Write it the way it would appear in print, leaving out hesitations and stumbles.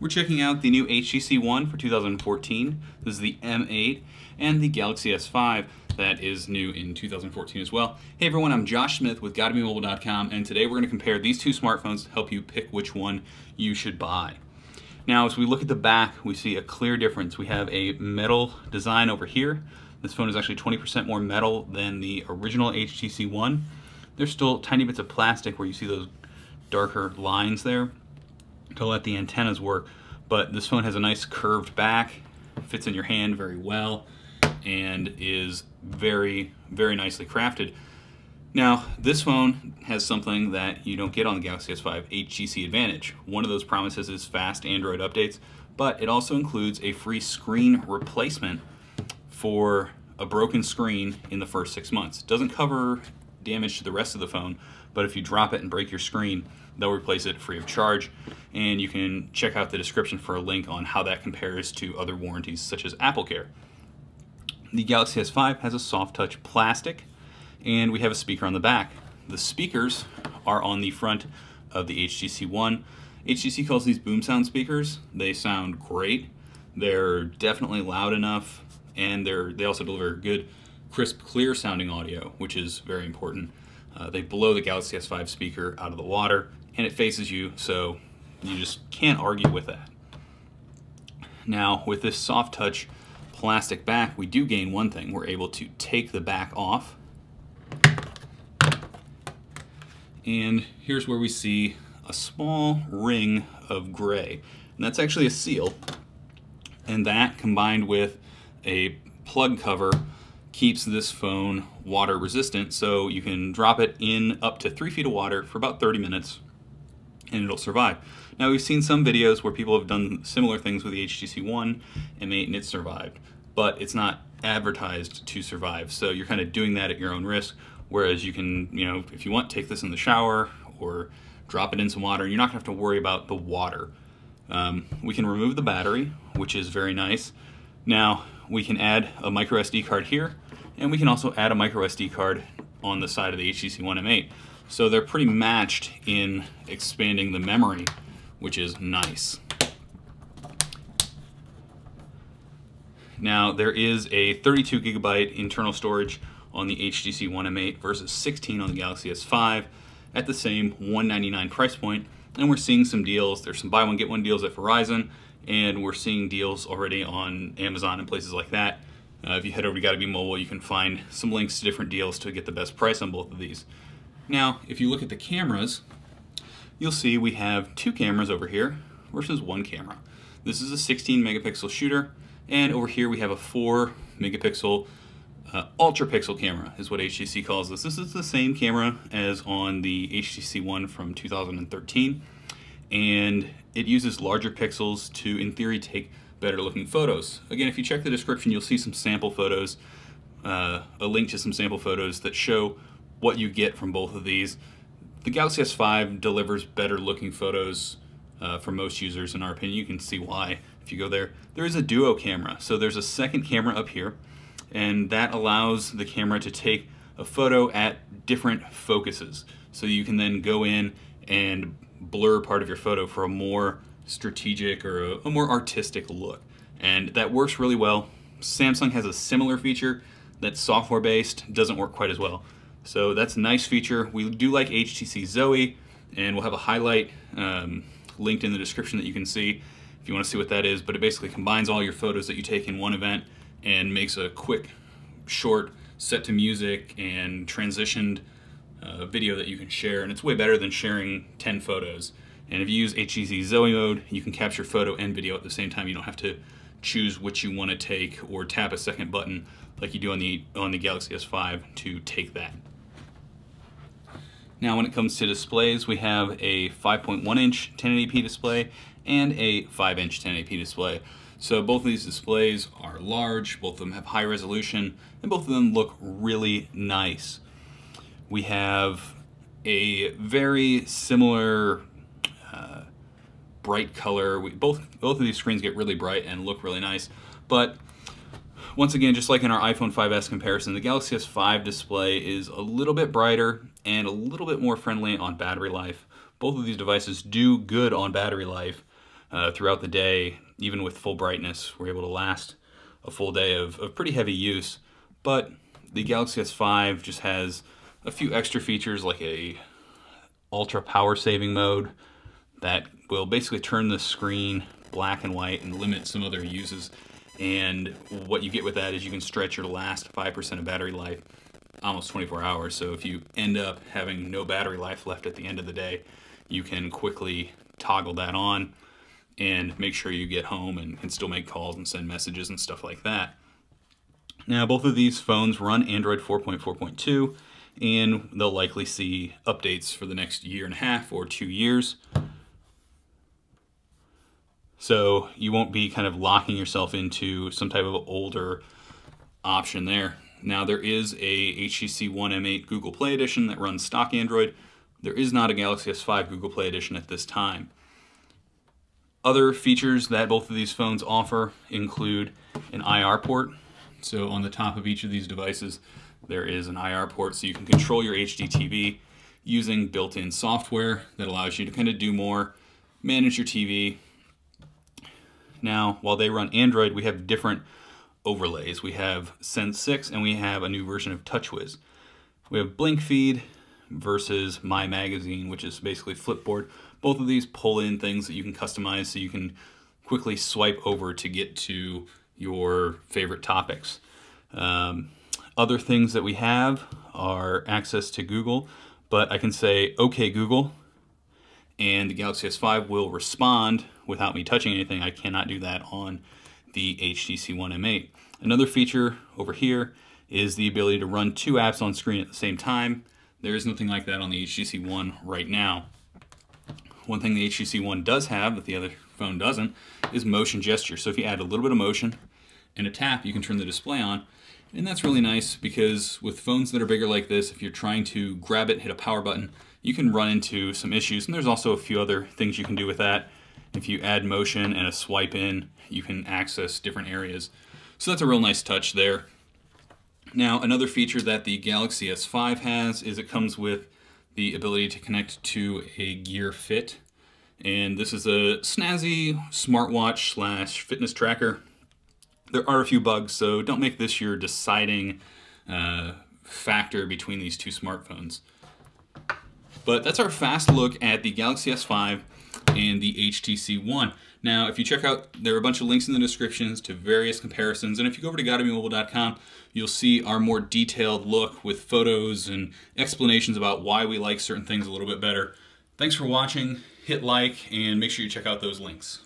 We're checking out the new HTC One for 2014. This is the M8 and the Galaxy S5 that is new in 2014 as well. Hey everyone, I'm Josh Smith with GottaBeMobile.com, and today we're going to compare these two smartphones to help you pick which one you should buy. Now, as we look at the back, we see a clear difference. We have a metal design over here. This phone is actually 20% more metal than the original HTC One. There's still tiny bits of plastic where you see those darker lines there to let the antennas work, but this phone has a nice curved back, fits in your hand very well, and is very, very nicely crafted. Now, this phone has something that you don't get on the Galaxy S5, HTC Advantage. One of those promises is fast Android updates, but it also includes a free screen replacement for a broken screen in the first 6 months. It doesn't cover damage to the rest of the phone, but if you drop it and break your screen, they'll replace it free of charge. And you can check out the description for a link on how that compares to other warranties such as AppleCare. The Galaxy S5 has a soft touch plastic, and we have a speaker on the back. The speakers are on the front of the HTC One. HTC calls these boom sound speakers. They sound great. They're definitely loud enough, and they also deliver good, crisp, clear sounding audio, which is very important. They blow the Galaxy S5 speaker out of the water, and it faces you, so you just can't argue with that. Now, with this soft touch plastic back, we do gain one thing. We're able to take the back off, and here's where we see a small ring of gray, and that's actually a seal, and that combined with a plug cover keeps this phone water resistant, so you can drop it in up to 3 feet of water for about 30 minutes and it'll survive. Now, we've seen some videos where people have done similar things with the HTC One M8 and it survived, but it's not advertised to survive, so you're kind of doing that at your own risk. Whereas you can, if you want, take this in the shower or drop it in some water, and you're not gonna have to worry about the water. We can remove the battery, which is very nice. Now, we can add a micro SD card here, and we can also add a micro SD card on the side of the HTC One M8. So they're pretty matched in expanding the memory, which is nice. Now, there is a 32 gigabyte internal storage on the HTC One M8 versus 16 on the Galaxy S5 at the same $199 price point. And we're seeing some deals. There's some buy one, get one deals at Verizon, and we're seeing deals already on Amazon and places like that. If you head over to GottaBeMobile, you can find some links to different deals to get the best price on both of these. Now, if you look at the cameras, you'll see we have two cameras over here versus one camera. This is a 16 megapixel shooter, and over here we have a 4 megapixel ultra pixel camera is what HTC calls this. This is the same camera as on the HTC One from 2013, and it uses larger pixels to, in theory, take better looking photos. Again, if you check the description, you'll see some sample photos, a link to some sample photos that show what you get from both of these. The Galaxy S5 delivers better looking photos for most users, in our opinion. You can see why if you go there. There is a duo camera, so there's a second camera up here, and that allows the camera to take a photo at different focuses. So you can then go in and blur part of your photo for a more strategic or a more artistic look. And that works really well. Samsung has a similar feature that's software based, doesn't work quite as well. So that's a nice feature. We do like HTC Zoe, and we'll have a highlight linked in the description that you can see if you want to see what that is, but it basically combines all your photos that you take in one event and makes a quick, short, set to music and transitioned video that you can share, and it's way better than sharing 10 photos. And if you use HTC Zoe mode, you can capture photo and video at the same time. You don't have to choose which you want to take or tap a second button like you do on the Galaxy S5 to take that. Now, when it comes to displays, we have a 5.1 inch 1080p display and a 5-inch 1080p display. So both of these displays are large, both of them have high resolution, and both of them look really nice. We have a very similar bright color. Both of these screens get really bright and look really nice, but once again, just like in our iPhone 5S comparison, the Galaxy S5 display is a little bit brighter and a little bit more friendly on battery life. Both of these devices do good on battery life, throughout the day. Even with full brightness, we're able to last a full day of pretty heavy use. But the Galaxy S5 just has a few extra features like a ultra power saving mode that will basically turn the screen black and white and limit some other uses. And what you get with that is you can stretch your last 5% of battery life almost 24 hours. So if you end up having no battery life left at the end of the day, you can quickly toggle that on and make sure you get home and can still make calls and send messages and stuff like that. Now, both of these phones run Android 4.4.2, and they'll likely see updates for the next 1.5 or 2 years. So you won't be kind of locking yourself into some type of older option there. Now, there is a HTC One M8 Google Play Edition that runs stock Android. There is not a Galaxy S5 Google Play Edition at this time. Other features that both of these phones offer include an IR port. So on the top of each of these devices, there is an IR port, so you can control your HDTV using built-in software that allows you to kind of do more, manage your TV. Now, while they run Android, we have different overlays. We have Sense 6 and we have a new version of TouchWiz. We have Blink Feed versus My Magazine, which is basically Flipboard. Both of these pull in things that you can customize so you can quickly swipe over to get to your favorite topics. Other things that we have are access to Google, but I can say, "Okay, Google," and the Galaxy S5 will respond without me touching anything. I cannot do that on the HTC One M8. Another feature over here is the ability to run 2 apps on screen at the same time. There is nothing like that on the HTC One right now. One thing the HTC One does have that the other phone doesn't is motion gesture. So if you add a little bit of motion and a tap, you can turn the display on. And that's really nice because with phones that are bigger like this, if you're trying to grab it and hit a power button, you can run into some issues. And there's also a few other things you can do with that. If you add motion and a swipe in, you can access different areas. So that's a real nice touch there. Now, another feature that the Galaxy S5 has is it comes with the ability to connect to a Gear Fit. And this is a snazzy smartwatch / fitness tracker. There are a few bugs, so don't make this your deciding factor between these two smartphones. But that's our fast look at the Galaxy S5 and the HTC One. Now, if you check out, there are a bunch of links in the descriptions to various comparisons, and if you go over to GottaBeMobile.com, you'll see our more detailed look with photos and explanations about why we like certain things a little bit better. Thanks for watching, hit like, and make sure you check out those links.